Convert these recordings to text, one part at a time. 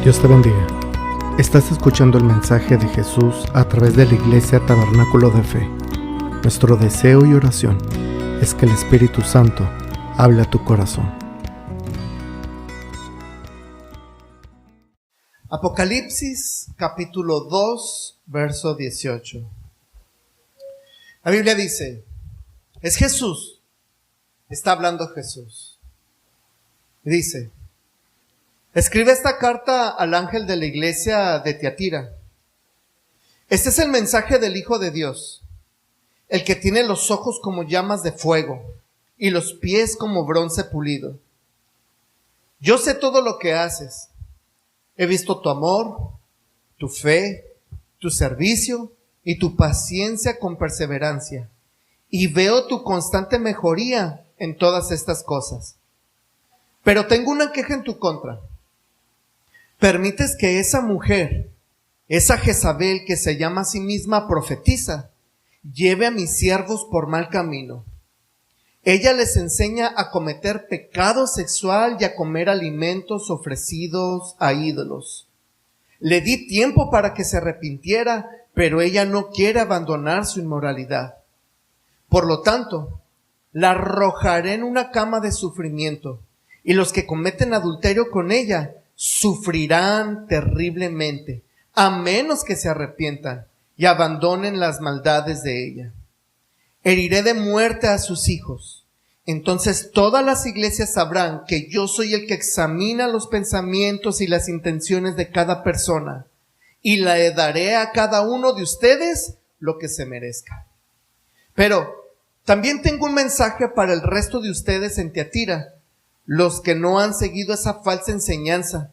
Dios te bendiga. Estás escuchando el mensaje de Jesús a través de la Iglesia Tabernáculo de Fe. Nuestro deseo y oración es que el Espíritu Santo hable a tu corazón. Apocalipsis capítulo 2, verso 18. La Biblia dice, es Jesús, está hablando Jesús. Dice, escribe esta carta al ángel de la iglesia de Tiatira. Este es el mensaje del Hijo de Dios, el que tiene los ojos como llamas de fuego y los pies como bronce pulido. Yo sé todo lo que haces. He visto tu amor, tu fe, tu servicio y tu paciencia con perseverancia. Y veo tu constante mejoría en todas estas cosas. Pero tengo una queja en tu contra. Permites que esa mujer, esa Jezabel que se llama a sí misma profetisa, lleve a mis siervos por mal camino. Ella les enseña a cometer pecado sexual y a comer alimentos ofrecidos a ídolos. Le di tiempo para que se arrepintiera, pero ella no quiere abandonar su inmoralidad. Por lo tanto, la arrojaré en una cama de sufrimiento, y los que cometen adulterio con ella sufrirán terriblemente, a menos que se arrepientan y abandonen las maldades de ella. Heriré de muerte a sus hijos. Entonces todas las iglesias sabrán que yo soy el que examina los pensamientos y las intenciones de cada persona, y le daré a cada uno de ustedes lo que se merezca. Pero también tengo un mensaje para el resto de ustedes en Tiatira, los que no han seguido esa falsa enseñanza,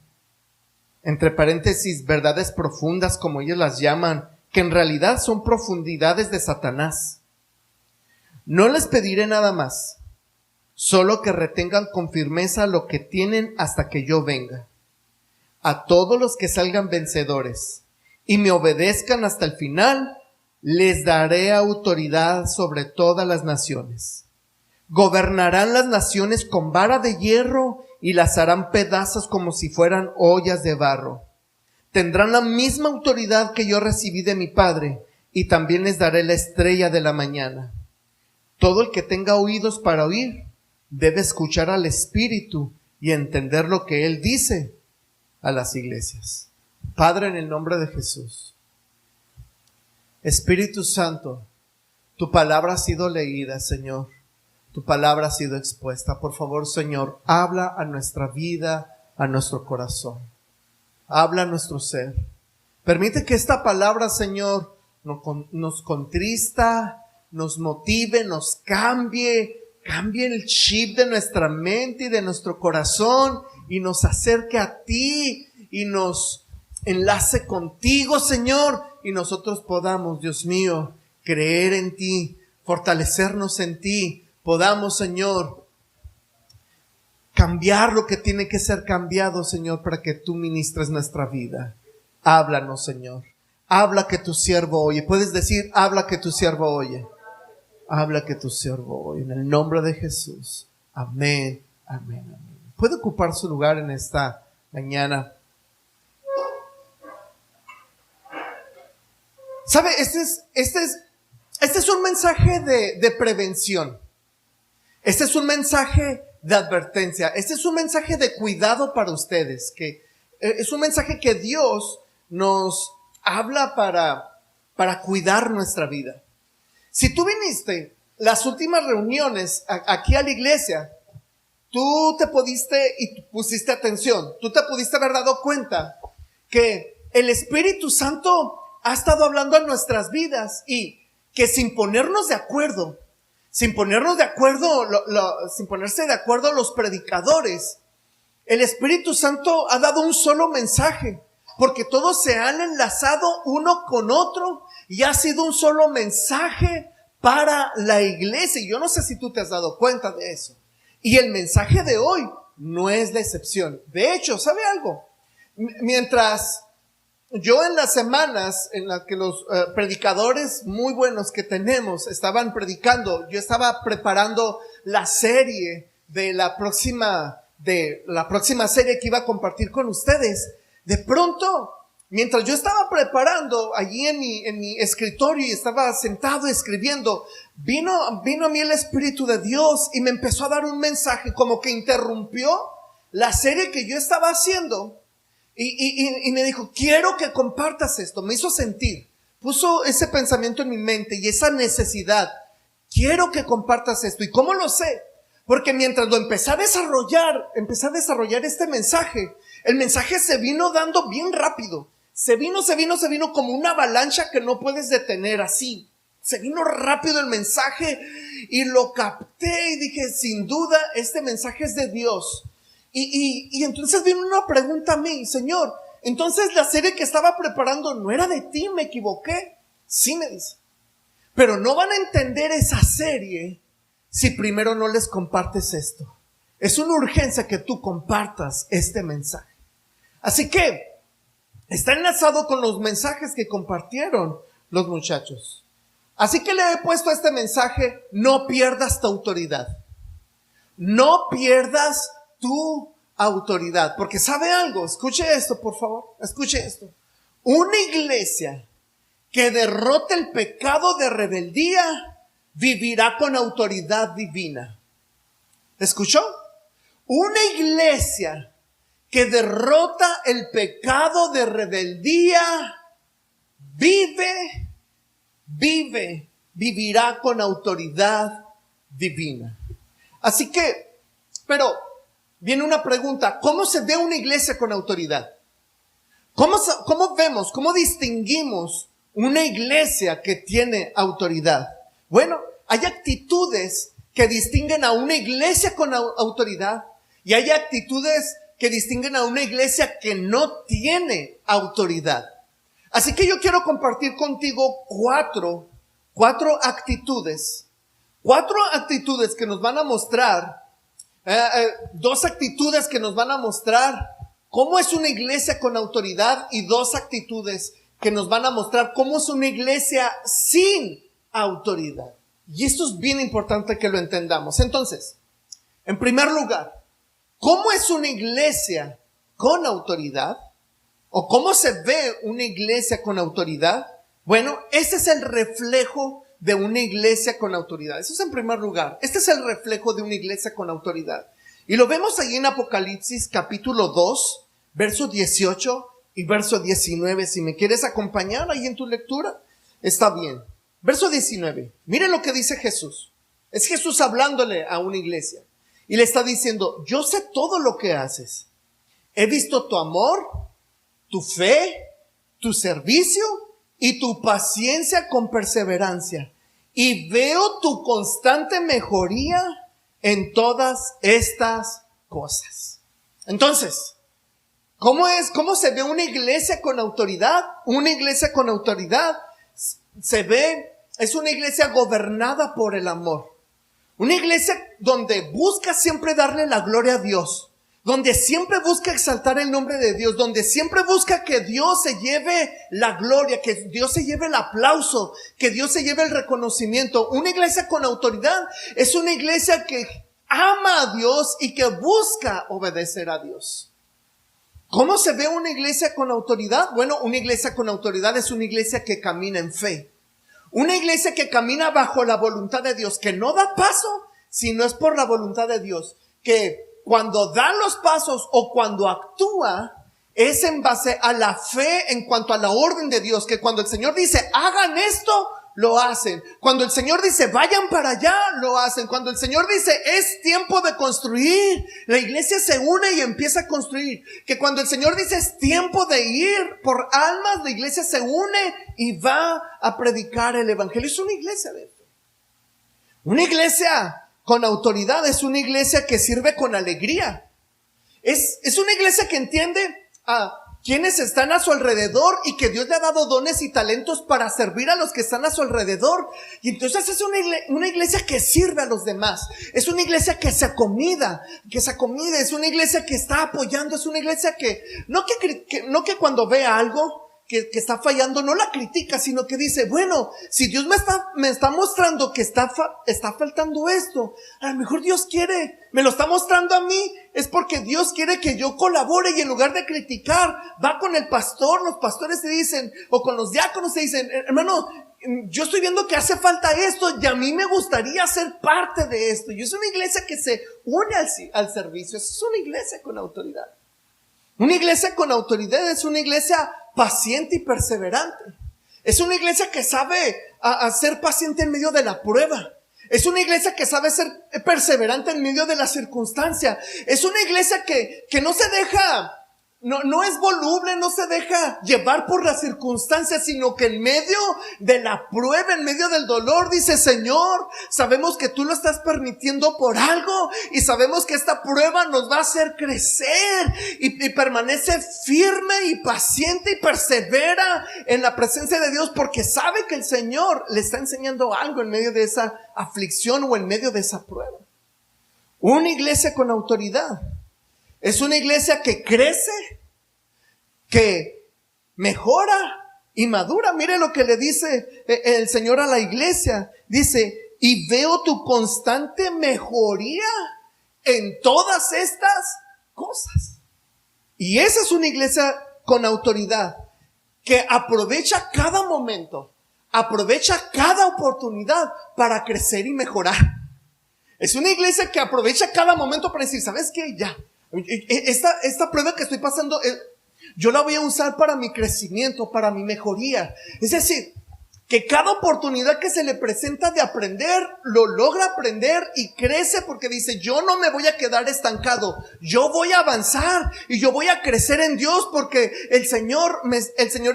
entre paréntesis, verdades profundas como ellos las llaman, que en realidad son profundidades de Satanás. No les pediré nada más, solo que retengan con firmeza lo que tienen hasta que yo venga. A todos los que salgan vencedores y me obedezcan hasta el final, les daré autoridad sobre todas las naciones. Gobernarán las naciones con vara de hierro y las harán pedazos como si fueran ollas de barro. Tendrán la misma autoridad que yo recibí de mi Padre, y también les daré la estrella de la mañana. Todo el que tenga oídos para oír debe escuchar al Espíritu y entender lo que Él dice a las iglesias. Padre, en el nombre de Jesús, Espíritu Santo, tu palabra ha sido leída, Señor. Tu palabra ha sido expuesta. Por favor, Señor, habla a nuestra vida, a nuestro corazón. Habla a nuestro ser. Permite que esta palabra, Señor, nos contrista, nos motive, nos cambie el chip de nuestra mente y de nuestro corazón y nos acerque a ti y nos enlace contigo, Señor, y nosotros podamos, Dios mío, creer en ti, fortalecernos en ti. Podamos, Señor, cambiar lo que tiene que ser cambiado, Señor, para que tú ministres nuestra vida. Háblanos, Señor. Habla que tu siervo oye. Puedes decir, habla que tu siervo oye. Habla que tu siervo oye. En el nombre de Jesús. Amén, amén, amén. ¿Puede ocupar su lugar en esta mañana? ¿Sabe? Este es un mensaje de prevención. Este es un mensaje de advertencia. Este es un mensaje de cuidado para ustedes. Que es un mensaje que Dios nos habla para cuidar nuestra vida. Si tú viniste las últimas reuniones aquí a la iglesia, tú te pudiste y pusiste atención. Tú te pudiste haber dado cuenta que el Espíritu Santo ha estado hablando en nuestras vidas y que sin ponernos de acuerdo, sin ponerse de acuerdo los predicadores, el Espíritu Santo ha dado un solo mensaje, porque todos se han enlazado uno con otro y ha sido un solo mensaje para la iglesia. Y yo no sé si tú te has dado cuenta de eso. Y el mensaje de hoy no es la excepción. De hecho, ¿sabe algo? Mientras yo en las semanas en las que los predicadores muy buenos que tenemos estaban predicando, yo estaba preparando la serie de la próxima serie que iba a compartir con ustedes. de pronto, mientras yo estaba preparando allí en mi escritorio y estaba sentado escribiendo, vino a mí el Espíritu de Dios y me empezó a dar un mensaje, como que interrumpió la serie que yo estaba haciendo y me dijo, quiero que compartas esto. Me hizo sentir, puso ese pensamiento en mi mente y esa necesidad. Quiero que compartas esto. ¿Y cómo lo sé? Porque mientras lo empecé a desarrollar este mensaje, el mensaje se vino dando bien rápido. Se vino como una avalancha que no puedes detener así. Se vino rápido el mensaje y lo capté y dije, sin duda, este mensaje es de Dios. Y entonces vino una pregunta a mí, Señor, entonces la serie que estaba preparando no era de ti, me equivoqué. Sí, me dice. Pero no van a entender esa serie si primero no les compartes esto. Es una urgencia que tú compartas este mensaje. Así que está enlazado con los mensajes que compartieron los muchachos. Así que le he puesto este mensaje: no pierdas tu autoridad. No pierdas tu autoridad. Porque ¿sabe algo? Escuche esto, por favor. Escuche esto. Una iglesia que derrote el pecado de rebeldía vivirá con autoridad divina. ¿Escuchó? Una iglesia que derrota el pecado de rebeldía vivirá con autoridad divina. Así que, pero viene una pregunta: ¿cómo se ve una iglesia con autoridad? ¿Cómo vemos, cómo distinguimos una iglesia que tiene autoridad? Bueno, hay actitudes que distinguen a una iglesia con autoridad y hay actitudes que distinguen a una iglesia que no tiene autoridad. Así que yo quiero compartir contigo cuatro actitudes. Cuatro actitudes que nos van a mostrar, dos actitudes que nos van a mostrar cómo es una iglesia con autoridad y dos actitudes que nos van a mostrar cómo es una iglesia sin autoridad. Y esto es bien importante que lo entendamos. Entonces, en primer lugar, ¿cómo es una iglesia con autoridad? ¿O cómo se ve una iglesia con autoridad? Bueno, ese es el reflejo de una iglesia con autoridad. Eso es en primer lugar. Este es el reflejo de una iglesia con autoridad. Y lo vemos ahí en Apocalipsis capítulo 2, verso 18 y verso 19. Si me quieres acompañar ahí en tu lectura, está bien. Verso 19. Miren lo que dice Jesús. Es Jesús hablándole a una iglesia. Y le está diciendo: yo sé todo lo que haces. He visto tu amor, tu fe, tu servicio y tu paciencia con perseverancia. Y veo tu constante mejoría en todas estas cosas. Entonces, ¿cómo se ve una iglesia con autoridad? Una iglesia con autoridad es una iglesia gobernada por el amor. Una iglesia donde busca siempre darle la gloria a Dios, donde siempre busca exaltar el nombre de Dios, donde siempre busca que Dios se lleve la gloria, que Dios se lleve el aplauso, que Dios se lleve el reconocimiento. Una iglesia con autoridad es una iglesia que ama a Dios y que busca obedecer a Dios. ¿Cómo se ve una iglesia con autoridad? Bueno, una iglesia con autoridad es una iglesia que camina en fe. Una iglesia que camina bajo la voluntad de Dios, que no da paso si no es por la voluntad de Dios, que cuando da los pasos o cuando actúa es en base a la fe en cuanto a la orden de Dios, que cuando el Señor dice hagan esto, lo hacen. Cuando el Señor dice vayan para allá, lo hacen. Cuando el Señor dice es tiempo de construir, la iglesia se une y empieza a construir. Que cuando el Señor dice es tiempo de ir por almas, la iglesia se une y va a predicar el evangelio. Es una iglesia de fe. Una iglesia con autoridad es una iglesia que sirve con alegría. Es una iglesia que entiende a quienes están a su alrededor y que Dios le ha dado dones y talentos para servir a los que están a su alrededor. Y entonces es una iglesia que sirve a los demás. Es una iglesia que se acomida, es una iglesia que está apoyando, es una iglesia que no que cuando ve algo que está fallando, no la critica, sino que dice, bueno, si Dios me está mostrando que está faltando esto, a lo mejor Dios me lo está mostrando a mí, es porque Dios quiere que yo colabore, y en lugar de criticar, va con el pastor, los pastores te dicen, o con los diáconos te dicen, hermano, yo estoy viendo que hace falta esto y a mí me gustaría ser parte de esto. Y es una iglesia que se une al servicio, es una iglesia con autoridad. Una iglesia con autoridad es una iglesia paciente y perseverante. Es una iglesia que sabe a ser paciente en medio de la prueba. Es una iglesia que sabe ser perseverante en medio de la circunstancia. Es una iglesia que no se deja, no es voluble, no se deja llevar por las circunstancias, sino que en medio de la prueba, en medio del dolor, dice, Señor, sabemos que tú lo estás permitiendo por algo, y sabemos que esta prueba nos va a hacer crecer, y permanece firme y paciente y persevera en la presencia de Dios, porque sabe que el Señor le está enseñando algo en medio de esa aflicción o en medio de esa prueba. Una iglesia con autoridad es una iglesia que crece, que mejora y madura. Mire lo que le dice el Señor a la iglesia. Dice, y veo tu constante mejoría en todas estas cosas. Y esa es una iglesia con autoridad, que aprovecha cada momento, aprovecha cada oportunidad para crecer y mejorar. Es una iglesia que aprovecha cada momento para decir, ¿sabes qué? Ya. Esta prueba que estoy pasando, yo la voy a usar para mi crecimiento, para mi mejoría. Es decir, que cada oportunidad que se le presenta de aprender, lo logra aprender y crece, porque dice, yo no me voy a quedar estancado, yo voy a avanzar y yo voy a crecer en Dios, porque el Señor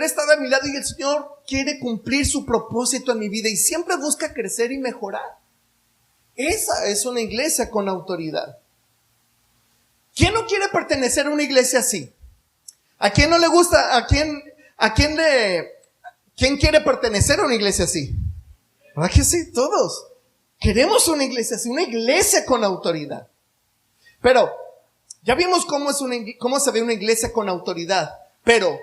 está de mi lado y el Señor quiere cumplir su propósito en mi vida, y siempre busca crecer y mejorar. Esa es una iglesia con autoridad. ¿Quién no quiere pertenecer a una iglesia así? ¿A quién no le gusta? ¿Quién quiere pertenecer a una iglesia así? ¿Verdad que sí? Todos queremos una iglesia así, una iglesia con autoridad. Pero ya vimos cómo se ve una iglesia con autoridad. Pero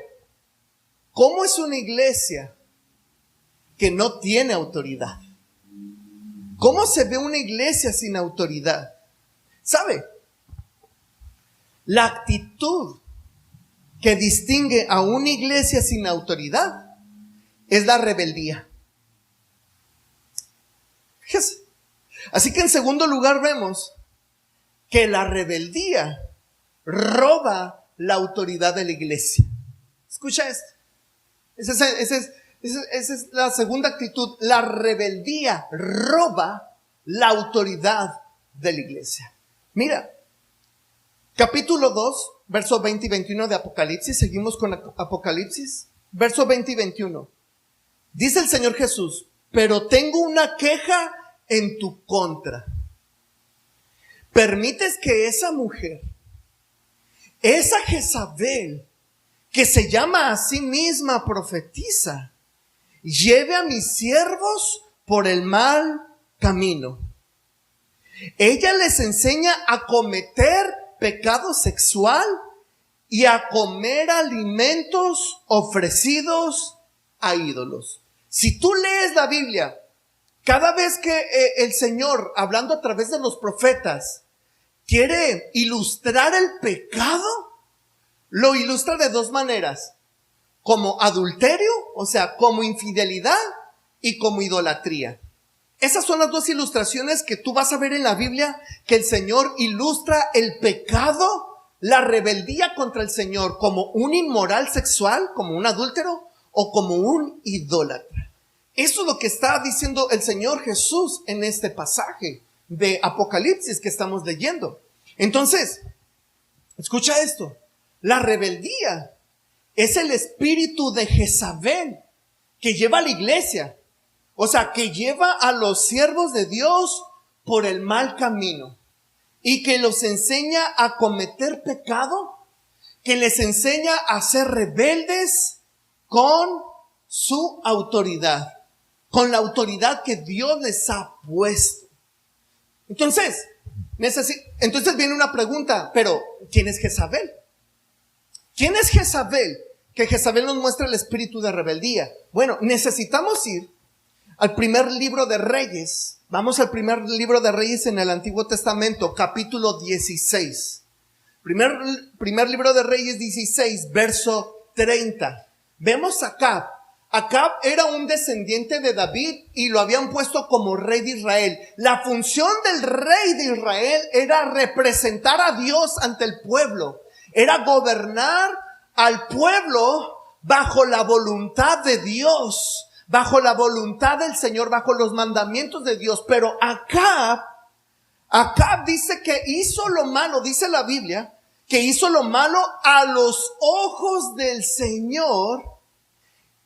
¿cómo es una iglesia que no tiene autoridad? ¿Cómo se ve una iglesia sin autoridad? ¿Sabe? La actitud que distingue a una iglesia sin autoridad es la rebeldía. Fíjese. Así que en segundo lugar vemos que la rebeldía roba la autoridad de la iglesia. Escucha esto. Esa es la segunda actitud. La rebeldía roba la autoridad de la iglesia. Mira, capítulo 2, versos 20 y 21 de Apocalipsis. Seguimos con Apocalipsis. Verso 20 y 21. Dice el Señor Jesús, pero tengo una queja en tu contra. Permites que esa mujer, esa Jezabel, que se llama a sí misma profetisa, lleve a mis siervos por el mal camino. Ella les enseña a cometer pecado sexual y a comer alimentos ofrecidos a ídolos. Si tú lees la Biblia, cada vez que el Señor, hablando a través de los profetas, quiere ilustrar el pecado, lo ilustra de dos maneras: como adulterio, o sea, como infidelidad, y como idolatría. Esas son las dos ilustraciones que tú vas a ver en la Biblia, que el Señor ilustra el pecado, la rebeldía contra el Señor, como un inmoral sexual, como un adúltero, o como un idólatra. Eso es lo que está diciendo el Señor Jesús en este pasaje de Apocalipsis que estamos leyendo. Entonces, escucha esto. La rebeldía es el espíritu de Jezabel que lleva a la iglesia. O sea, que lleva a los siervos de Dios por el mal camino y que los enseña a cometer pecado, que les enseña a ser rebeldes con su autoridad, con la autoridad que Dios les ha puesto. Entonces viene una pregunta, pero ¿quién es Jezabel? ¿Quién es Jezabel? que Jezabel nos muestra el espíritu de rebeldía? Bueno, necesitamos ir al primer libro de Reyes. Vamos al primer libro de Reyes en el Antiguo Testamento, capítulo 16. Primer libro de Reyes 16, verso 30. Vemos a Acab. Acab era un descendiente de David y lo habían puesto como rey de Israel. La función del rey de Israel era representar a Dios ante el pueblo. Era gobernar al pueblo bajo la voluntad de Dios, bajo la voluntad del Señor, bajo los mandamientos de Dios. Pero Acab dice que hizo lo malo, dice la Biblia, que hizo lo malo a los ojos del Señor.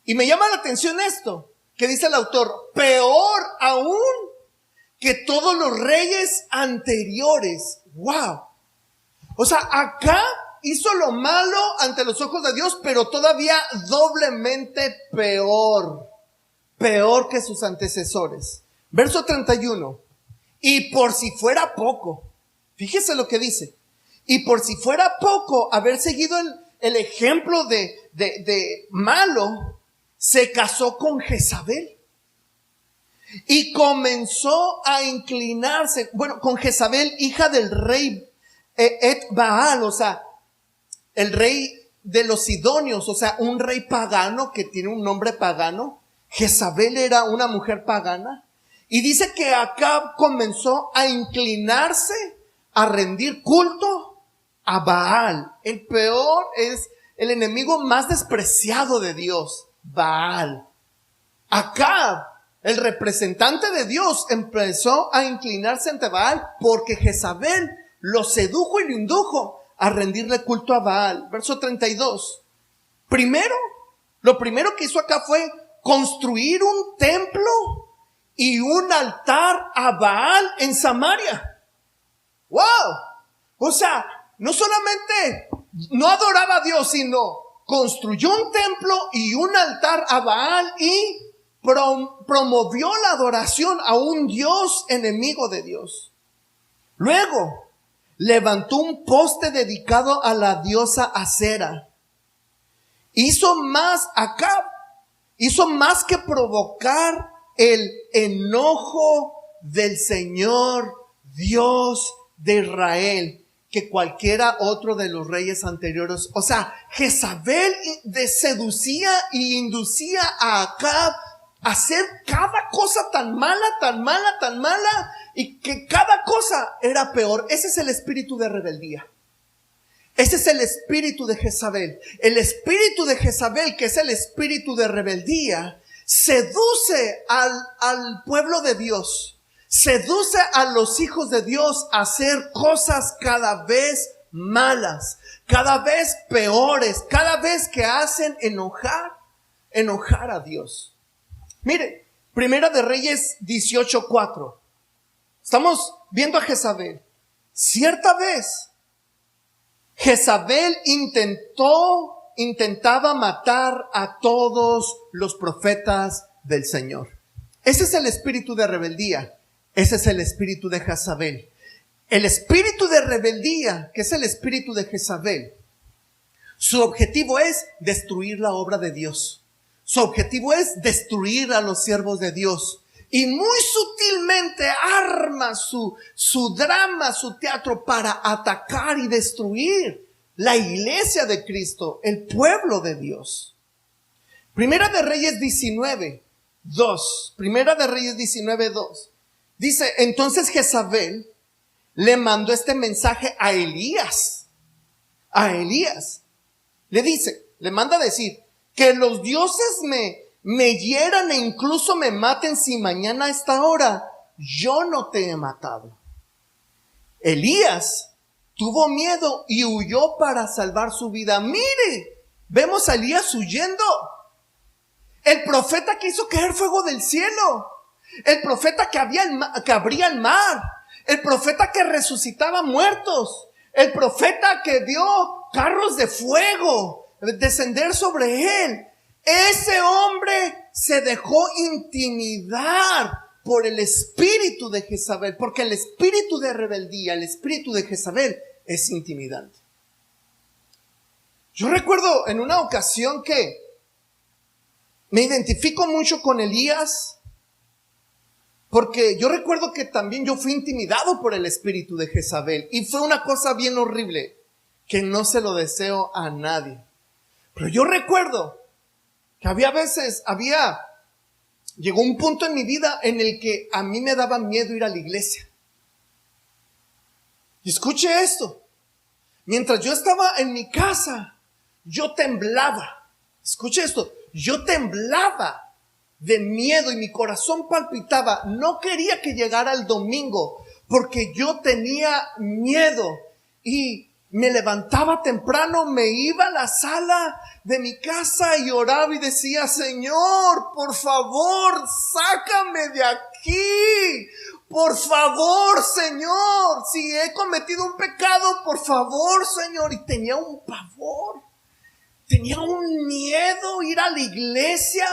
Y me llama la atención esto, que dice el autor, peor aún que todos los reyes anteriores. ¡Wow! O sea, Acab hizo lo malo ante los ojos de Dios, pero todavía doblemente peor que sus antecesores. Verso 31. Y por si fuera poco, fíjese lo que dice, y por si fuera poco haber seguido el ejemplo de malo, se casó con Jezabel y comenzó a inclinarse, con Jezabel, hija del rey Baal, o sea, el rey de los sidonios, o sea, un rey pagano que tiene un nombre pagano. Jezabel era una mujer pagana. Y dice que Acab comenzó a inclinarse, a rendir culto a Baal. El peor es el enemigo más despreciado de Dios, Baal. Acab, el representante de Dios, empezó a inclinarse ante Baal porque Jezabel lo sedujo y lo indujo a rendirle culto a Baal. Verso 32. Lo primero que hizo acá fue construir un templo y un altar a Baal en Samaria. ¡Wow! O sea, no solamente no adoraba a Dios, sino construyó un templo y un altar a Baal y promovió la adoración a un Dios enemigo de Dios. Luego levantó un poste dedicado a la diosa Acera. Hizo más que provocar el enojo del Señor Dios de Israel que cualquiera otro de los reyes anteriores. O sea, Jezabel seducía y inducía a Acab a hacer cada cosa tan mala, y que cada cosa era peor. Ese es el espíritu de rebeldía. Ese es el espíritu de Jezabel. El espíritu de Jezabel, que es el espíritu de rebeldía, seduce al pueblo de Dios, seduce a los hijos de Dios a hacer cosas cada vez malas, cada vez peores, cada vez que hacen enojar a Dios. Mire, Primera de Reyes 18:4. Estamos viendo a Jezabel. Cierta vez, Jezabel intentaba matar a todos los profetas del Señor. Ese es el espíritu de rebeldía. Ese es el espíritu de Jezabel. El espíritu de rebeldía, que es el espíritu de Jezabel, su objetivo es destruir la obra de Dios. Su objetivo es destruir a los siervos de Dios. Y muy sutilmente arma su drama, su teatro para atacar y destruir la iglesia de Cristo, el pueblo de Dios. Primera de Reyes 19:2. Primera de Reyes 19:2. Dice, entonces Jezabel le mandó este mensaje a Elías. Le manda decir, que los dioses me hieran e incluso me maten si mañana a esta hora yo no te he matado. Elías tuvo miedo y huyó para salvar su vida. Mire, vemos a Elías huyendo. El profeta que hizo caer fuego del cielo. El profeta que abría el mar. El profeta que resucitaba muertos. El profeta que vio carros de fuego descender sobre él. Ese hombre se dejó intimidar por el espíritu de Jezabel, porque el espíritu de rebeldía, el espíritu de Jezabel es intimidante. Yo recuerdo en una ocasión que me identifico mucho con Elías, porque yo recuerdo que también yo fui intimidado por el espíritu de Jezabel, y fue una cosa bien horrible que no se lo deseo a nadie. Pero yo recuerdo que llegó un punto en mi vida en el que a mí me daba miedo ir a la iglesia. Y escuche esto, mientras yo estaba en mi casa, yo temblaba. Escuche esto, yo temblaba de miedo y mi corazón palpitaba. No quería que llegara el domingo porque yo tenía miedo y me levantaba temprano, me iba a la sala de mi casa y oraba y decía: Señor, por favor, sácame de aquí. Por favor, Señor, si he cometido un pecado, por favor, Señor. Y tenía un pavor, tenía un miedo ir a la iglesia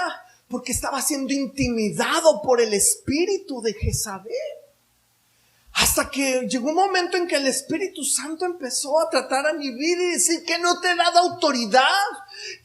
porque estaba siendo intimidado por el espíritu de Jezabel. Hasta que llegó un momento en que el Espíritu Santo empezó a tratar a mi vida y decir: ¿que no te he dado autoridad?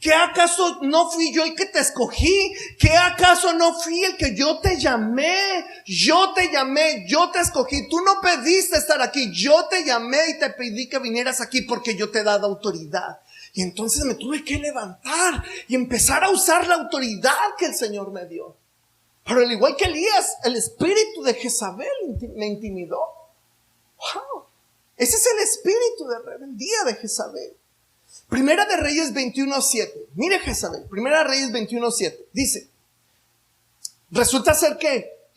¿Que acaso no fui yo el que te escogí? ¿Que acaso no fui el que yo te llamé? Yo te llamé, yo te escogí. Tú no pediste estar aquí. Yo te llamé y te pedí que vinieras aquí porque yo te he dado autoridad. Y entonces me tuve que levantar y empezar a usar la autoridad que el Señor me dio. Pero al igual que Elías, el espíritu de Jezabel me intimidó. ¡Wow! Ese es el espíritu de rebeldía de Jezabel. Primera de Reyes 21:7. Mire Jezabel, Primera de Reyes 21:7. Dice, resulta ser que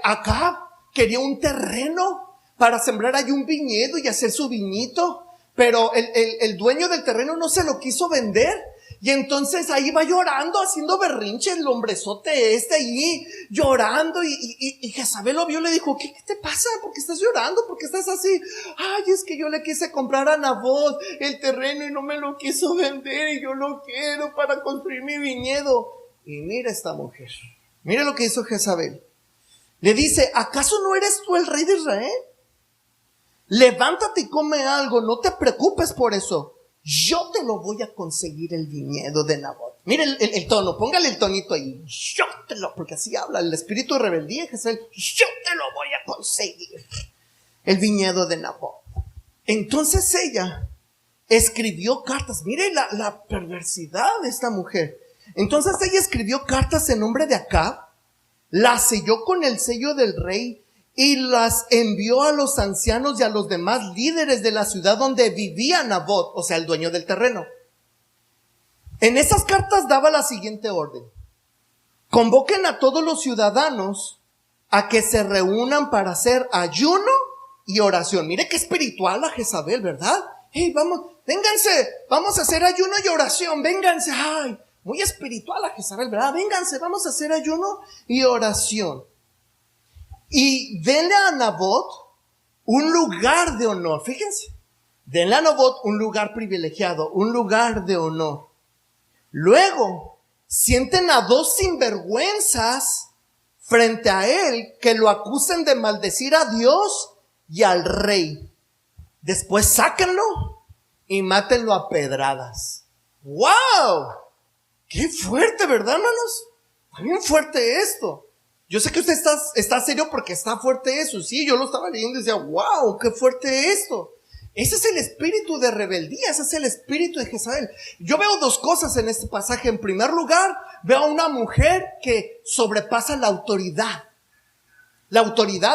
Acab quería un terreno para sembrar allí un viñedo y hacer su viñito, pero el dueño del terreno no se lo quiso vender. Y entonces ahí va llorando, haciendo berrinche el hombrezote ahí, llorando. Y Jezabel lo vio y le dijo: ¿Qué te pasa? ¿Por qué estás llorando? ¿Por qué estás así? Ay, es que yo le quise comprar a Nabot el terreno y no me lo quiso vender y yo lo quiero para construir mi viñedo. Y mira esta mujer, mira lo que hizo Jezabel. Le dice: ¿acaso no eres tú el rey de Israel? Levántate y come algo, no te preocupes por eso. Yo te lo voy a conseguir, el viñedo de Nabot. Mire el tono, póngale el tonito ahí. Porque así habla el espíritu de rebeldía, Jezabel. Yo te lo voy a conseguir, el viñedo de Nabot. Entonces ella escribió cartas. Mire la perversidad de esta mujer. Entonces ella escribió cartas en nombre de Acab, las selló con el sello del rey y las envió a los ancianos y a los demás líderes de la ciudad donde vivía Nabot, o sea, el dueño del terreno. En esas cartas daba la siguiente orden: convoquen a todos los ciudadanos a que se reúnan para hacer ayuno y oración. Mire qué espiritual la Jezabel, ¿verdad? Hey, vénganse, vamos a hacer ayuno y oración, vénganse. Ay, muy espiritual la Jezabel, ¿verdad? Vénganse, vamos a hacer ayuno y oración. Y denle a Nabot un lugar de honor. Fíjense, denle a Nabot un lugar privilegiado, un lugar de honor. Luego, sienten a dos sinvergüenzas frente a él que lo acusen de maldecir a Dios y al rey. Después sáquenlo y mátenlo a pedradas. ¡Wow! ¡Qué fuerte!, ¿verdad, hermanos? Está bien fuerte esto. Yo sé que usted está serio porque está fuerte eso. Sí, yo lo estaba leyendo y decía: wow, qué fuerte esto. Ese es el espíritu de rebeldía, ese es el espíritu de Jezabel. Yo veo dos cosas en este pasaje. En primer lugar, veo a una mujer que sobrepasa la autoridad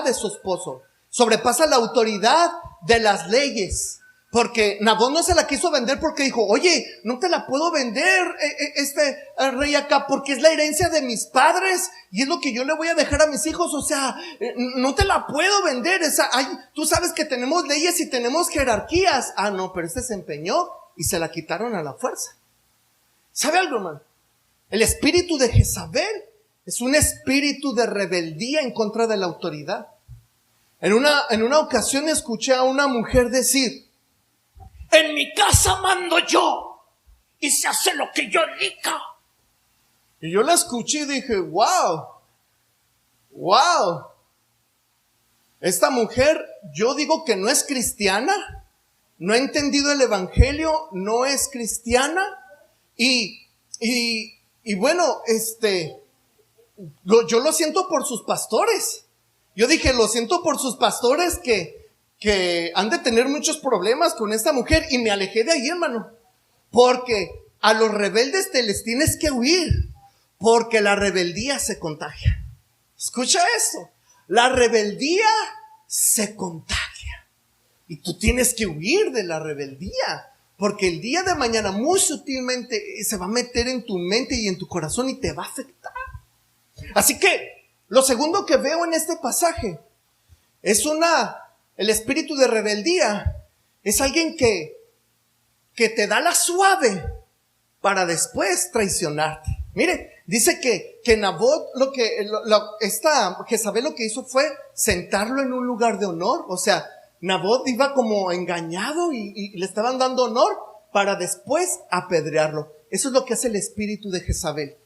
de su esposo, sobrepasa la autoridad de las leyes. Porque Nabot no se la quiso vender porque dijo: oye, no te la puedo vender, rey Acab, porque es la herencia de mis padres y es lo que yo le voy a dejar a mis hijos. O sea, no te la puedo vender. Tú sabes que tenemos leyes y tenemos jerarquías. Ah, no, pero se empeñó y se la quitaron a la fuerza. ¿Sabe algo, hermano? El espíritu de Jezabel es un espíritu de rebeldía en contra de la autoridad. En una ocasión escuché a una mujer decir: en mi casa mando yo y se hace lo que yo diga. Y yo la escuché y dije: wow. Esta mujer, yo digo que no es cristiana, no ha entendido el evangelio, no es cristiana y bueno, yo lo siento por sus pastores. Yo dije, lo siento por sus pastores que han de tener muchos problemas con esta mujer, y me alejé de ahí, hermano, porque a los rebeldes te les tienes que huir, porque la rebeldía se contagia. Escucha esto, la rebeldía se contagia y tú tienes que huir de la rebeldía, porque el día de mañana muy sutilmente se va a meter en tu mente y en tu corazón y te va a afectar. Así que lo segundo que veo en este pasaje es el espíritu de rebeldía. Es alguien que te da la suave para después traicionarte. Mire, dice que Nabot, Jezabel lo que hizo fue sentarlo en un lugar de honor. O sea, Nabot iba como engañado y le estaban dando honor para después apedrearlo. Eso es lo que hace el espíritu de Jezabel.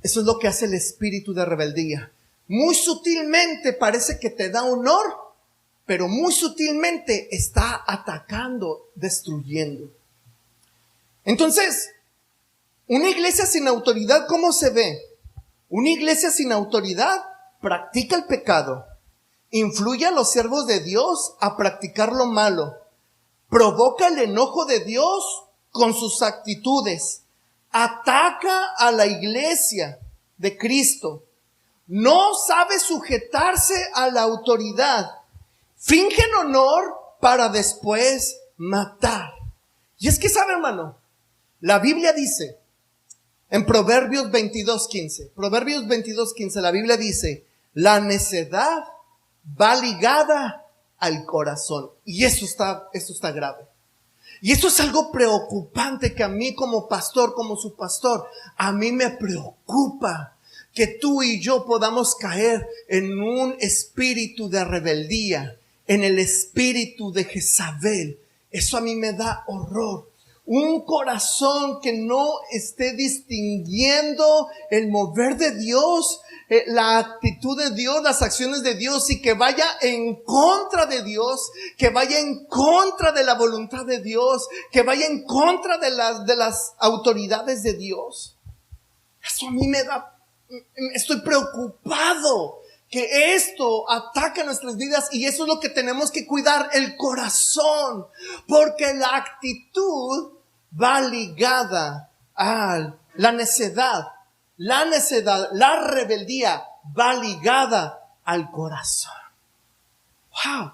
Eso es lo que hace el espíritu de rebeldía. Muy sutilmente parece que te da honor, pero muy sutilmente está atacando, destruyendo. Entonces, una iglesia sin autoridad, ¿cómo se ve? Una iglesia sin autoridad practica el pecado, influye a los siervos de Dios a practicar lo malo, provoca el enojo de Dios con sus actitudes, ataca a la iglesia de Cristo, no sabe sujetarse a la autoridad, fingen honor para después matar. Y es que, ¿sabe, hermano? La Biblia dice en Proverbios 22:15, la Biblia dice, la necedad va ligada al corazón. Y esto está grave. Y esto es algo preocupante que a mí como pastor, como su pastor, a mí me preocupa que tú y yo podamos caer en un espíritu de rebeldía, en el espíritu de Jezabel. Eso a mí me da horror. Un corazón que no esté distinguiendo el mover de Dios, la actitud de Dios, las acciones de Dios, y que vaya en contra de Dios, que vaya en contra de la voluntad de Dios, que vaya en contra de las autoridades de Dios. Eso a mí estoy preocupado que esto ataca nuestras vidas, y eso es lo que tenemos que cuidar, el corazón, porque la actitud va ligada a la necedad, la rebeldía va ligada al corazón. Wow.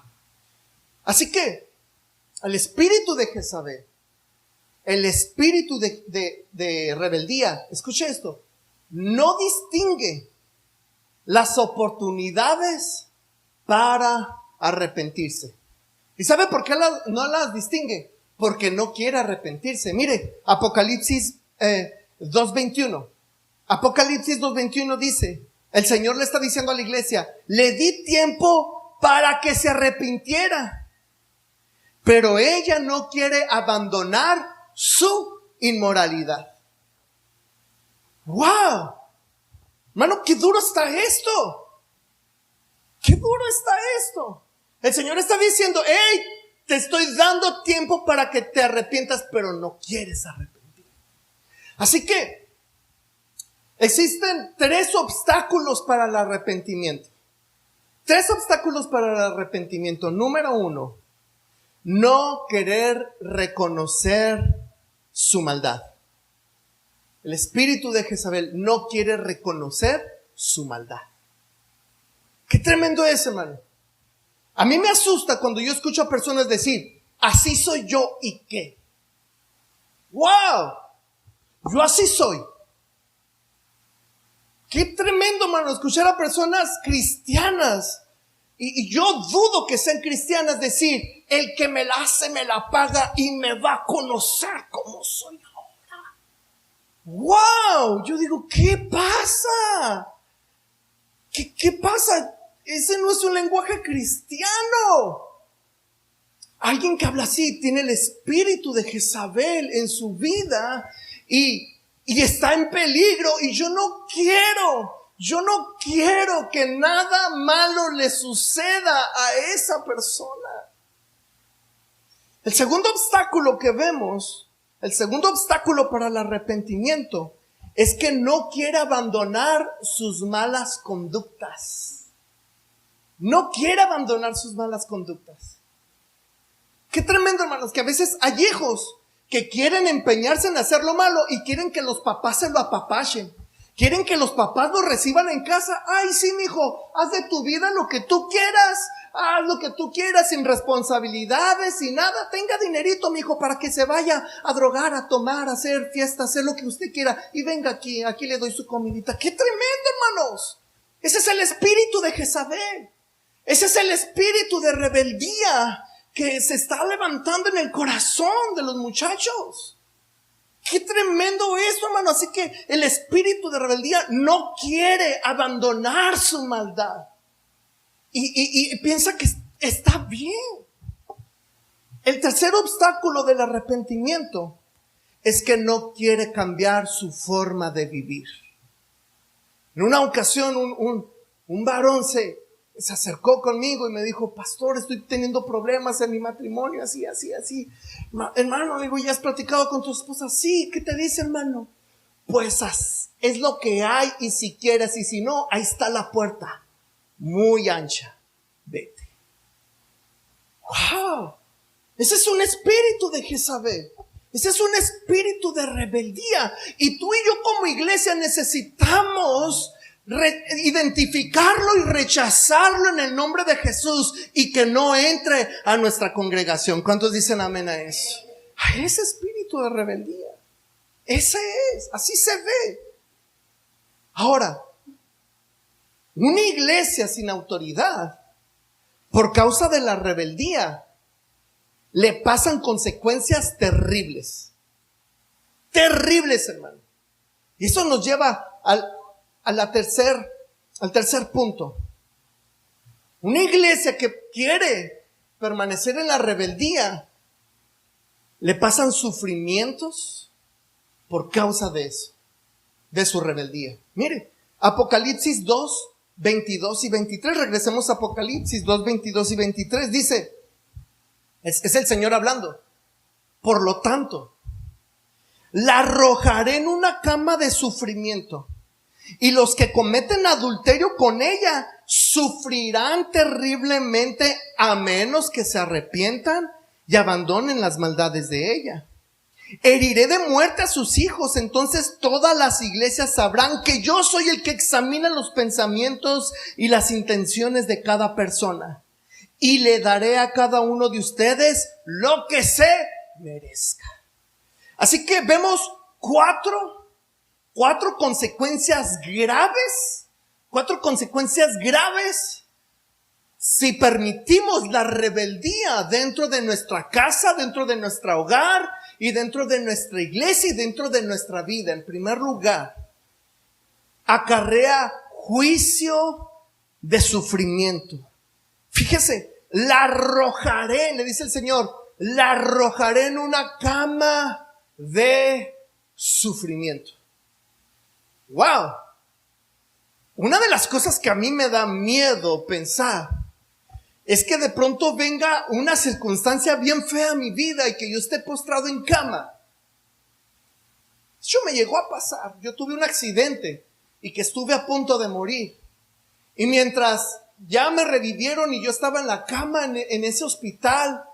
Así que el espíritu de Jezabel, el espíritu de rebeldía, escuche esto, no distingue las oportunidades para arrepentirse. ¿Y sabe por qué no las distingue? Porque no quiere arrepentirse. Mire, Apocalipsis 2:21. Apocalipsis 2:21 dice, el Señor le está diciendo a la iglesia, le di tiempo para que se arrepintiera, pero ella no quiere abandonar su inmoralidad. ¡Wow! Hermano, qué duro está esto. Qué duro está esto. El Señor está diciendo, hey, te estoy dando tiempo para que te arrepientas, pero no quieres arrepentir. Así que existen 3 obstáculos para el arrepentimiento. 3 obstáculos para el arrepentimiento. Número 1, no querer reconocer su maldad. El espíritu de Jezabel no quiere reconocer su maldad. Qué tremendo es, hermano. A mí me asusta cuando yo escucho a personas decir, así soy yo, ¿y qué? ¡Wow! Yo así soy. Qué tremendo, hermano, escuchar a personas cristianas, y yo dudo que sean cristianas, decir, el que me la hace me la paga y me va a conocer como soy ahora. ¡Wow! Yo digo, ¿qué pasa? ¿Qué pasa? Ese no es un lenguaje cristiano. Alguien que habla así tiene el espíritu de Jezabel en su vida y está en peligro, y yo no quiero que nada malo le suceda a esa persona. El segundo obstáculo que vemos, el segundo obstáculo para el arrepentimiento, es que no quiere abandonar sus malas conductas. No quiere abandonar sus malas conductas. Qué tremendo, hermanos, que a veces hay hijos que quieren empeñarse en hacer lo malo y quieren que los papás se lo apapachen. Quieren que los papás lo reciban en casa. Ay, sí, mijo, haz de tu vida lo que tú quieras. Haz lo que tú quieras, sin responsabilidades, sin nada. Tenga dinerito, mijo, para que se vaya a drogar, a tomar, a hacer fiesta, a hacer lo que usted quiera. Y venga aquí le doy su comidita. ¡Qué tremendo, hermanos! Ese es el espíritu de Jezabel. Ese es el espíritu de rebeldía que se está levantando en el corazón de los muchachos. ¡Qué tremendo esto, hermano! Así que el espíritu de rebeldía no quiere abandonar su maldad. Y piensa que está bien. El tercer obstáculo del arrepentimiento es que no quiere cambiar su forma de vivir. En una ocasión un varón se acercó conmigo y me dijo: pastor, estoy teniendo problemas en mi matrimonio, así. Hermano, le digo, ¿ya has platicado con tu esposa? Sí. ¿Qué te dice, hermano? Pues es lo que hay, y si quieres, y si no, ahí está la puerta, muy ancha, vete. ¡Wow! Ese es un espíritu de Jezabel. Ese es un espíritu de rebeldía. Y tú y yo como iglesia necesitamos identificarlo y rechazarlo en el nombre de Jesús, y que no entre a nuestra congregación. ¿Cuántos dicen amén a eso? A ese espíritu de rebeldía. Ese es, así se ve. Ahora, una iglesia sin autoridad, por causa de la rebeldía, le pasan consecuencias terribles. Terribles, hermano. Y eso nos lleva al tercer punto. Una iglesia que quiere permanecer en la rebeldía, le pasan sufrimientos por causa de eso, de su rebeldía. Mire, Apocalipsis 2, 22 y 23. Regresemos a Apocalipsis 2, 22 y 23. Dice, es el Señor hablando: por lo tanto, la arrojaré en una cama de sufrimiento, y los que cometen adulterio con ella sufrirán terriblemente, a menos que se arrepientan y abandonen las maldades de ella. Heriré de muerte a sus hijos, entonces todas las iglesias sabrán que yo soy el que examina los pensamientos y las intenciones de cada persona, y le daré a cada uno de ustedes lo que se merezca. Así que vemos cuatro consecuencias graves. Cuatro consecuencias graves si permitimos la rebeldía dentro de nuestra casa, dentro de nuestro hogar y dentro de nuestra iglesia y dentro de nuestra vida. En primer lugar, acarrea juicio de sufrimiento. Fíjese, la arrojaré, le dice el Señor, la arrojaré en una cama de sufrimiento. ¡Wow! Una de las cosas que a mí me da miedo pensar es que de pronto venga una circunstancia bien fea a mi vida y que yo esté postrado en cama. Eso me llegó a pasar. Yo tuve un accidente y que estuve a punto de morir. Y mientras ya me revivieron y yo estaba en la cama en ese hospital,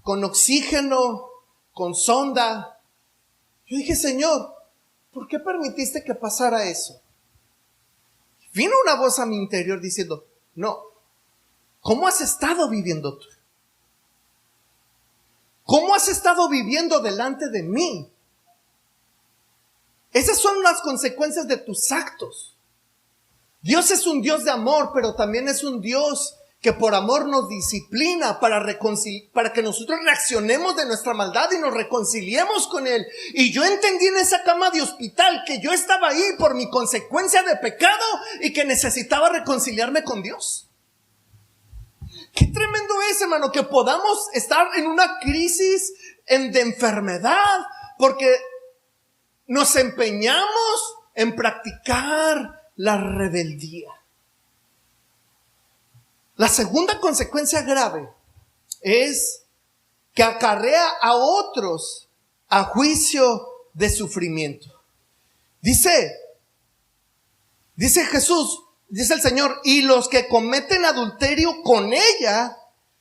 con oxígeno, con sonda, yo dije: Señor, ¿por qué permitiste que pasara eso? Vino una voz a mi interior diciendo: no, ¿cómo has estado viviendo tú? ¿Cómo has estado viviendo delante de mí? Esas son las consecuencias de tus actos. Dios es un Dios de amor, pero también es un Dios que por amor nos disciplina para que nosotros reaccionemos de nuestra maldad y nos reconciliemos con Él. Y yo entendí en esa cama de hospital que yo estaba ahí por mi consecuencia de pecado y que necesitaba reconciliarme con Dios. Qué tremendo es, hermano, que podamos estar en una crisis de enfermedad porque nos empeñamos en practicar la rebeldía. La segunda consecuencia grave es que acarrea a otros a juicio de sufrimiento. Dice Jesús, dice el Señor, y los que cometen adulterio con ella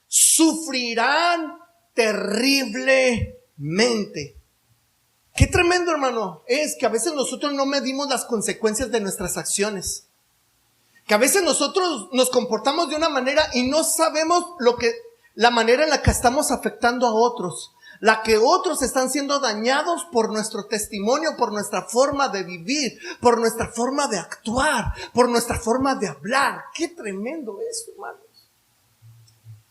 sufrirán terriblemente. Qué tremendo, hermano, es que a veces nosotros no medimos las consecuencias de nuestras acciones. Que a veces nosotros nos comportamos de una manera y no sabemos la manera en la que estamos afectando a otros. La que otros están siendo dañados por nuestro testimonio, por nuestra forma de vivir, por nuestra forma de actuar, por nuestra forma de hablar. Qué tremendo eso, hermanos.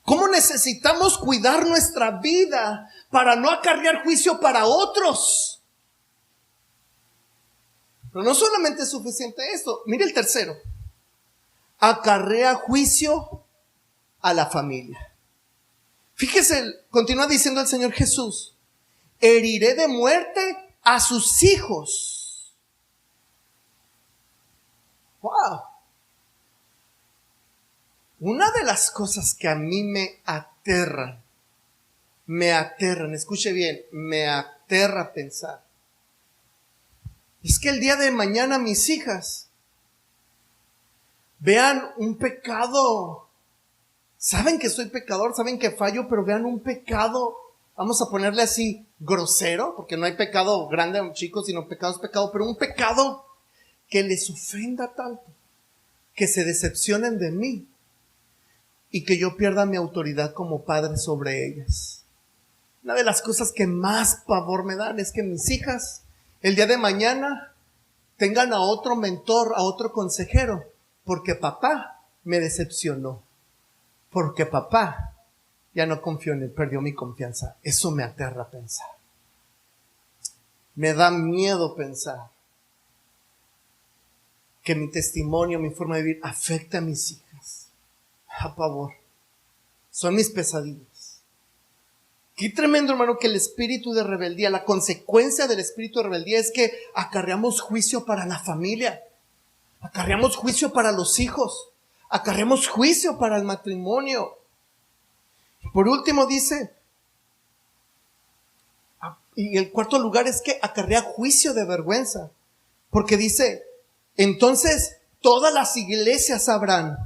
¿Cómo necesitamos cuidar nuestra vida para no acarrear juicio para otros? Pero no solamente es suficiente esto. Mire el tercero. Acarrea juicio a la familia. Fíjese, continúa diciendo el Señor Jesús, heriré de muerte a sus hijos. Wow. Una de las cosas que a mí me aterran, escuche bien, me aterra pensar, es que el día de mañana mis hijas vean un pecado. Saben que soy pecador, saben que fallo, pero vean un pecado, vamos a ponerle así, grosero, porque no hay pecado grande o chico, sino pecado es pecado, pero un pecado que les ofenda tanto, que se decepcionen de mí y que yo pierda mi autoridad como padre sobre ellas. Una de las cosas que más pavor me dan es que mis hijas el día de mañana tengan a otro mentor, a otro consejero, porque papá me decepcionó. Porque papá ya no confió en él, perdió mi confianza. Eso me aterra pensar. Me da miedo pensar que mi testimonio, mi forma de vivir afecta a mis hijas. A pavor. Son mis pesadillas. Qué tremendo, hermano, que el espíritu de rebeldía, la consecuencia del espíritu de rebeldía es que acarreamos juicio para la familia. Acarreamos juicio para los hijos. Acarreamos juicio para el matrimonio. Por último dice, y el cuarto lugar es que acarrea juicio de vergüenza. Porque dice, entonces todas las iglesias sabrán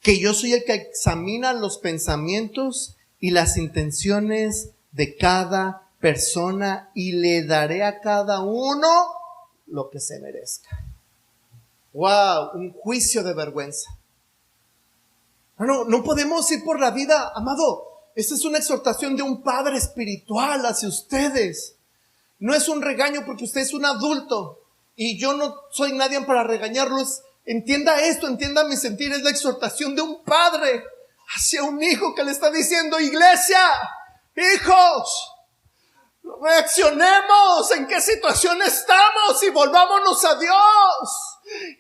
que yo soy el que examina los pensamientos y las intenciones de cada persona y le daré a cada uno lo que se merezca. Wow, un juicio de vergüenza. No podemos ir por la vida, amado. Esta es una exhortación de un padre espiritual hacia ustedes. No es un regaño porque usted es un adulto y yo no soy nadie para regañarlos. Entienda esto, entienda mi sentir. Es la exhortación de un padre hacia un hijo que le está diciendo, iglesia, hijos, reaccionemos en qué situación estamos y volvámonos a Dios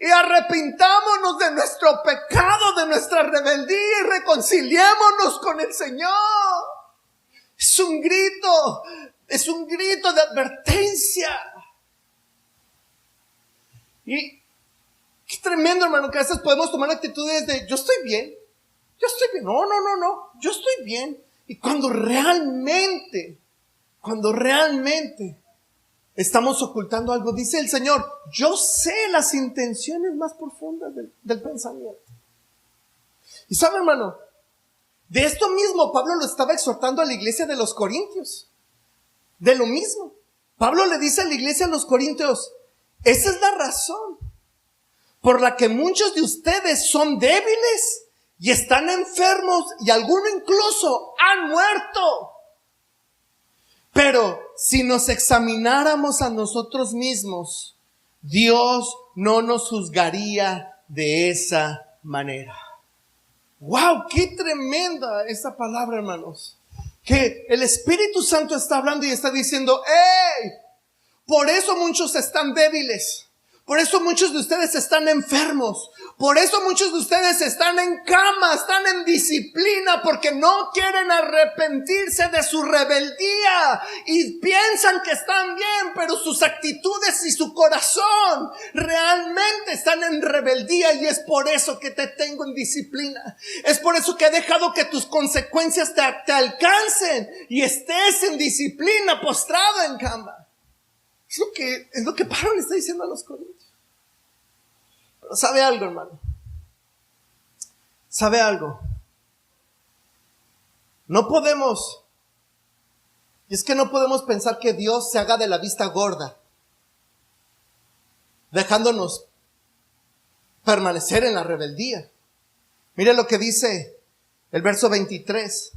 y arrepintámonos de nuestro pecado, de nuestra rebeldía y reconciliémonos con el Señor. Es un grito de advertencia. Y qué tremendo, hermano, que a veces podemos tomar actitudes de yo estoy bien. No, yo estoy bien. Y cuando realmente estamos ocultando algo, dice el Señor, yo sé las intenciones más profundas del pensamiento. Y sabe, hermano, de esto mismo Pablo lo estaba exhortando a la iglesia de los Corintios. De lo mismo. Pablo le dice a la iglesia de los Corintios, esa es la razón por la que muchos de ustedes son débiles y están enfermos y algunos incluso han muerto. Pero si nos examináramos a nosotros mismos, Dios no nos juzgaría de esa manera. ¡Wow! ¡Qué tremenda esta palabra, hermanos! Que el Espíritu Santo está hablando y está diciendo, ¡hey! Por eso muchos están débiles. Por eso muchos de ustedes están enfermos. Por eso muchos de ustedes están en cama, están en disciplina, porque no quieren arrepentirse de su rebeldía y piensan que están bien, pero sus actitudes y su corazón realmente están en rebeldía, y es por eso que te tengo en disciplina. Es por eso que he dejado que tus consecuencias te alcancen y estés en disciplina, postrado en cama. Es lo que Pablo le está diciendo a los corintios. Pero ¿sabe algo, hermano? ¿Sabe algo? No podemos pensar que Dios se haga de la vista gorda, dejándonos permanecer en la rebeldía. Mire lo que dice el verso 23.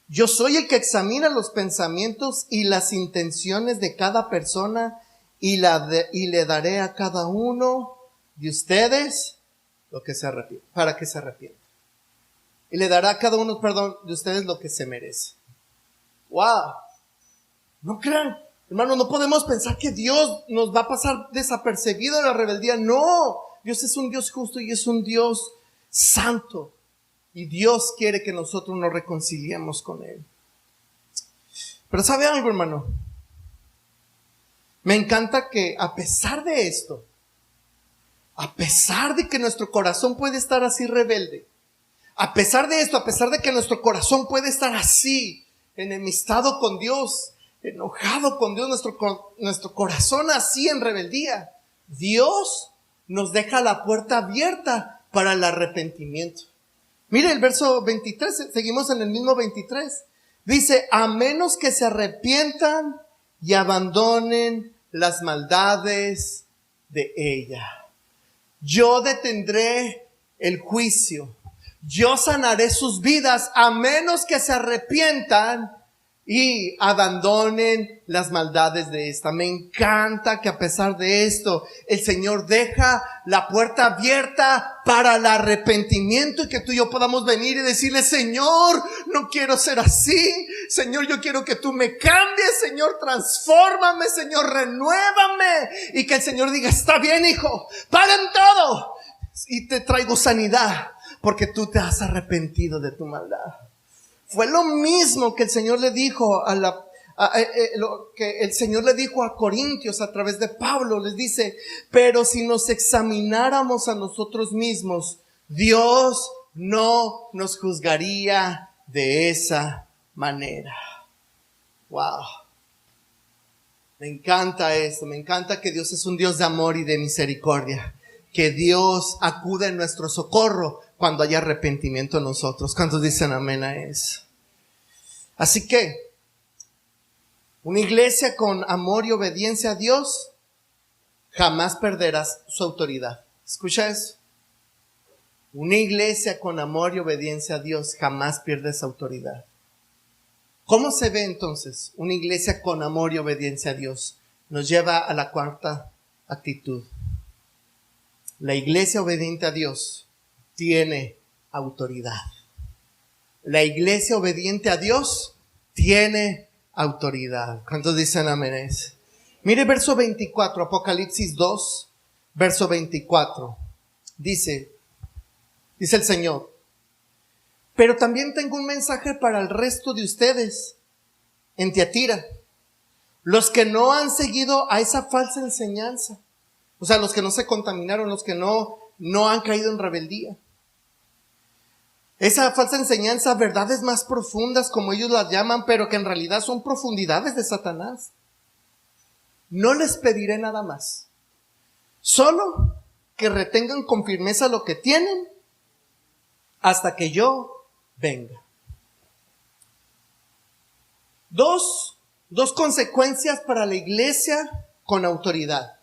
Yo soy el que examina los pensamientos y las intenciones de cada persona, y le daré a cada uno de ustedes lo que se arrepiente, para que se arrepienta. Y le dará a cada uno, de ustedes lo que se merece. ¡Wow! No crean, hermano, no podemos pensar que Dios nos va a pasar desapercibido en la rebeldía. No, Dios es un Dios justo y es un Dios santo. Y Dios quiere que nosotros nos reconciliemos con Él. Pero ¿sabe algo, hermano? Me encanta que a pesar de esto, a pesar de que nuestro corazón puede estar así rebelde, a pesar de esto, a pesar de que nuestro corazón puede estar así, enemistado con Dios, enojado con Dios, nuestro corazón así en rebeldía, Dios nos deja la puerta abierta para el arrepentimiento. Mire el verso 23, seguimos en el mismo 23. Dice, a menos que se arrepientan y abandonen las maldades de ella. Yo detendré el juicio. Yo sanaré sus vidas a menos que se arrepientan y abandonen las maldades de esta. Me encanta que a pesar de esto, el Señor deja la puerta abierta para el arrepentimiento, y que tú y yo podamos venir y decirle, Señor, no quiero ser así. Señor, yo quiero que tú me cambies. Señor, transfórmame. Señor, renuévame. Y que el Señor diga, está bien, hijo, paren todo y te traigo sanidad, porque tú te has arrepentido de tu maldad. Fue lo mismo que el Señor le dijo lo que el Señor le dijo a Corintios a través de Pablo. Les dice, pero si nos examináramos a nosotros mismos, Dios no nos juzgaría de esa manera. Wow. Me encanta esto, me encanta que Dios es un Dios de amor y de misericordia. Que Dios acude en nuestro socorro cuando haya arrepentimiento en nosotros. ¿Cuántos dicen amén a eso? Así que, una iglesia con amor y obediencia a Dios jamás perderá su autoridad. ¿Escucha eso? Una iglesia con amor y obediencia a Dios jamás pierde esa autoridad. ¿Cómo se ve entonces una iglesia con amor y obediencia a Dios? Nos lleva a la cuarta actitud. La iglesia obediente a Dios tiene autoridad. La iglesia obediente a Dios tiene autoridad. ¿Cuántos dicen amén? Mire verso 24, Apocalipsis 2, verso 24. Dice el Señor, pero también tengo un mensaje para el resto de ustedes en Tiatira, los que no han seguido a esa falsa enseñanza. O sea, los que no se contaminaron, los que no han caído en rebeldía. Esa falsa enseñanza, verdades más profundas como ellos las llaman, pero que en realidad son profundidades de Satanás. No les pediré nada más, solo que retengan con firmeza lo que tienen hasta que yo venga. Dos consecuencias para la iglesia con autoridad.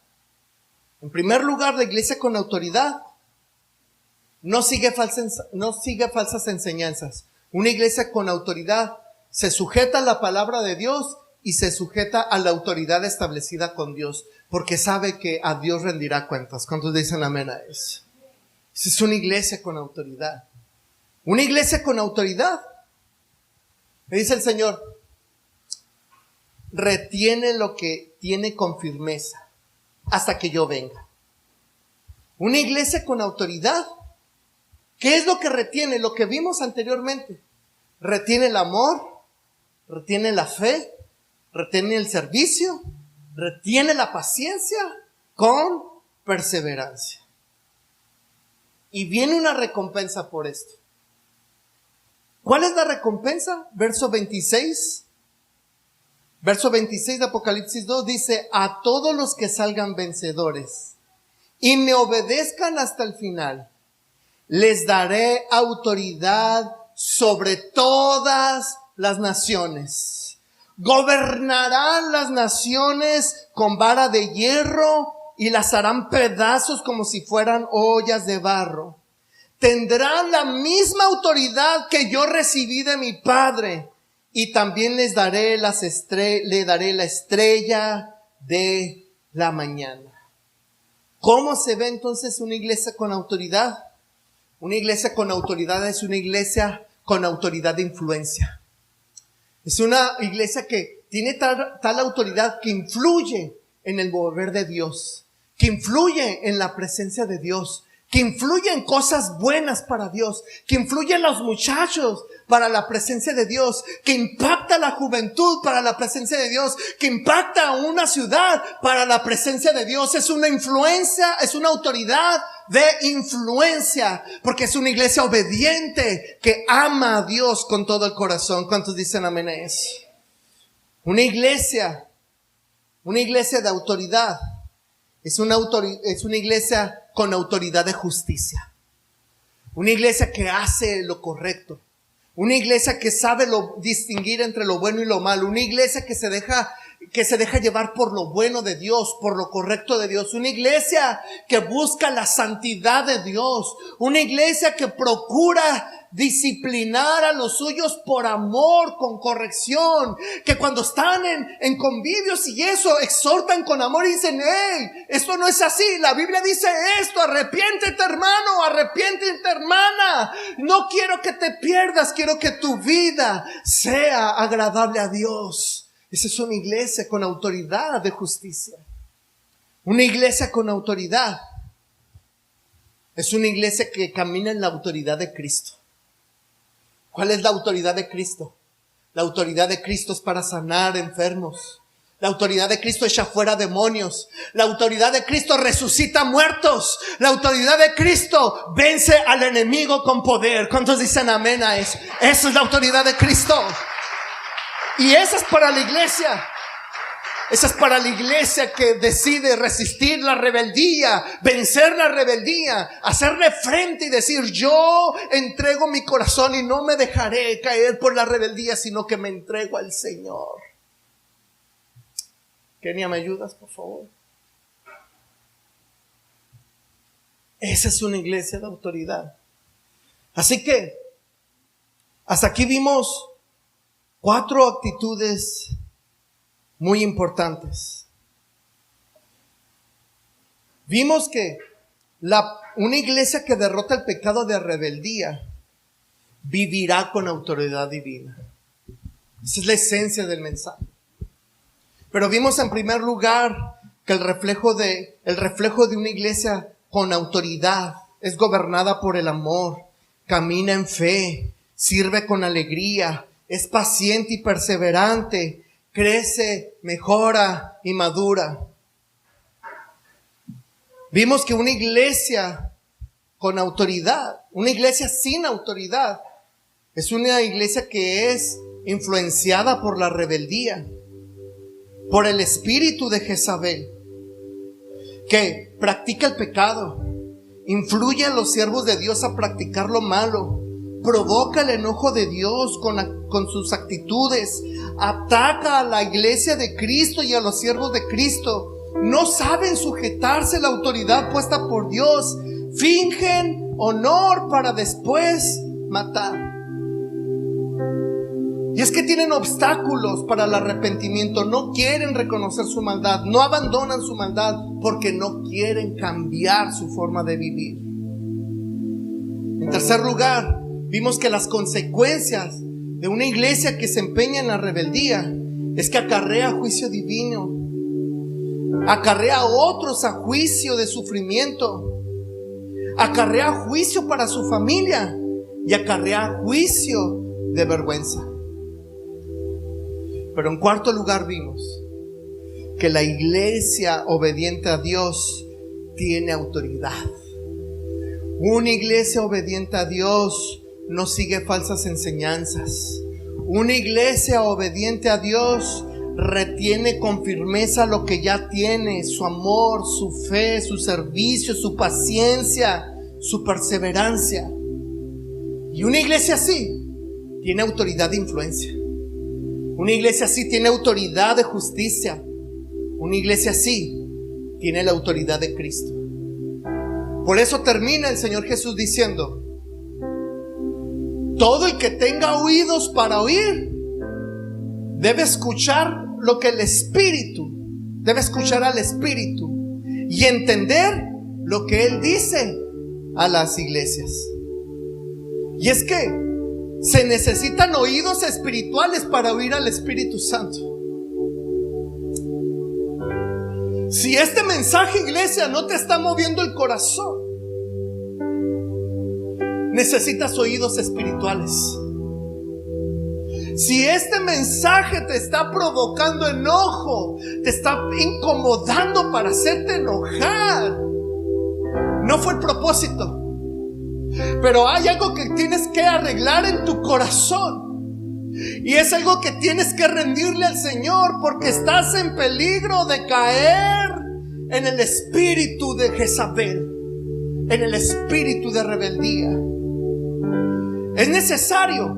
En primer lugar, la iglesia con autoridad no sigue falsas enseñanzas. Una iglesia con autoridad se sujeta a la palabra de Dios y se sujeta a la autoridad establecida con Dios, porque sabe que a Dios rendirá cuentas. ¿Cuántos dicen amén a eso? Esa es una iglesia con autoridad. Una iglesia con autoridad, me dice el Señor, retiene lo que tiene con firmeza hasta que yo venga. Una iglesia con autoridad. ¿Qué es lo que retiene? Lo que vimos anteriormente. Retiene el amor, retiene la fe, retiene el servicio, retiene la paciencia con perseverancia. Y viene una recompensa por esto. ¿Cuál es la recompensa? Verso 26. Verso 26 de Apocalipsis 2 dice: a todos los que salgan vencedores y me obedezcan hasta el final, les daré autoridad sobre todas las naciones. Gobernarán las naciones con vara de hierro y las harán pedazos como si fueran ollas de barro. Tendrán la misma autoridad que yo recibí de mi Padre, y también le daré la estrella de la mañana. ¿Cómo se ve entonces una iglesia con autoridad? Una iglesia con autoridad es una iglesia con autoridad de influencia. Es una iglesia que tiene tal autoridad que influye en el mover de Dios, que influye en la presencia de Dios, que influye en cosas buenas para Dios, que influye en los muchachos para la presencia de Dios, que impacta a la juventud para la presencia de Dios, que impacta a una ciudad para la presencia de Dios. Es una influencia, es una autoridad de influencia, porque es una iglesia obediente que ama a Dios con todo el corazón. ¿Cuántos dicen amén a eso? Una iglesia de autoridad es una iglesia con autoridad de justicia. Una iglesia que hace lo correcto. Una iglesia que sabe distinguir entre lo bueno y lo malo. Una iglesia que se deja llevar por lo bueno de Dios, por lo correcto de Dios. Una iglesia que busca la santidad de Dios. Una iglesia que procura disciplinar a los suyos por amor, con corrección. Que cuando están en convivios y eso, exhortan con amor y dicen: hey, esto no es así. La Biblia dice esto: arrepiéntete, hermano, arrepiéntete, hermana. No quiero que te pierdas, quiero que tu vida sea agradable a Dios. Esa es una iglesia con autoridad de justicia. Una iglesia con autoridad es una iglesia que camina en la autoridad de Cristo. ¿Cuál es la autoridad de Cristo? La autoridad de Cristo es para sanar enfermos. La autoridad de Cristo echa fuera demonios. La autoridad de Cristo resucita muertos. La autoridad de Cristo vence al enemigo con poder. ¿Cuántos dicen amén a eso? Esa es la autoridad de Cristo. Y esa es para la iglesia. Esa es para la iglesia que decide resistir la rebeldía, vencer la rebeldía, hacerle frente y decir: yo entrego mi corazón y no me dejaré caer por la rebeldía, sino que me entrego al Señor. Kenia, ¿me ayudas, por favor? Esa es una iglesia de autoridad. Así que, hasta aquí vimos 4 actitudes muy importantes. Vimos que una iglesia que derrota el pecado de rebeldía vivirá con autoridad divina. Esa es la esencia del mensaje. Pero vimos en primer lugar que el reflejo de una iglesia con autoridad es gobernada por el amor, camina en fe, sirve con alegría, es paciente y perseverante, crece, mejora y madura. Vimos que una iglesia con autoridad, una iglesia sin autoridad, es una iglesia que es influenciada por la rebeldía, por el espíritu de Jezabel, que practica el pecado, influye a los siervos de Dios a practicar lo malo, provoca el enojo de Dios con sus actitudes, ataca a la iglesia de Cristo y a los siervos de Cristo. No saben sujetarse a la autoridad puesta por Dios, fingen honor para después matar. Y es que tienen obstáculos para el arrepentimiento, no quieren reconocer su maldad, no abandonan su maldad porque no quieren cambiar su forma de vivir. En tercer lugar, vimos que las consecuencias de una iglesia que se empeña en la rebeldía es que acarrea juicio divino, acarrea a otros a juicio de sufrimiento. acarrea juicio para su familia y acarrea juicio de vergüenza. Pero en cuarto lugar vimos que la iglesia obediente a Dios tiene autoridad. Una iglesia obediente a Dios no sigue falsas enseñanzas. Una iglesia obediente a Dios retiene con firmeza lo que ya tiene: su amor, su fe, su servicio, su paciencia, su perseverancia. Y una iglesia así tiene autoridad de influencia. Una iglesia así tiene autoridad de justicia. Una iglesia así tiene la autoridad de Cristo. Por eso termina el Señor Jesús diciendo: todo el que tenga oídos para oír debe escuchar lo que el Espíritu, debe escuchar al Espíritu y entender lo que Él dice a las iglesias. Y es que se necesitan oídos espirituales para oír al Espíritu Santo. Si este mensaje, iglesia, no te está moviendo el corazón, necesitas oídos espirituales. Si este mensaje te está provocando enojo, te está incomodando para hacerte enojar, no fue el propósito. Pero hay algo que tienes que arreglar en tu corazón, y es algo que tienes que rendirle al Señor, porque estás en peligro de caer en el espíritu de Jezabel, en el espíritu de rebeldía. Es necesario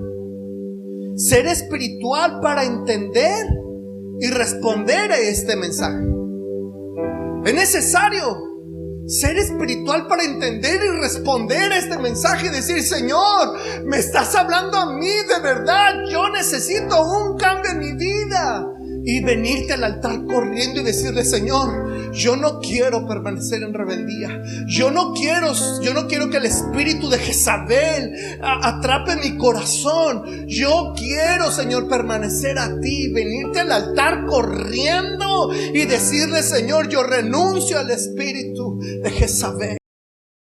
ser espiritual para entender y responder a este mensaje. Es necesario ser espiritual para entender y responder a este mensaje y decir: Señor, me estás hablando a mí de verdad, yo necesito un cambio en mi vida. Y venirte al altar corriendo y decirle: Señor, yo no quiero permanecer en rebeldía. Yo no quiero que el espíritu de Jezabel atrape mi corazón. Yo quiero, Señor, permanecer a ti. Venirte al altar corriendo y decirle: Señor, yo renuncio al espíritu de Jezabel.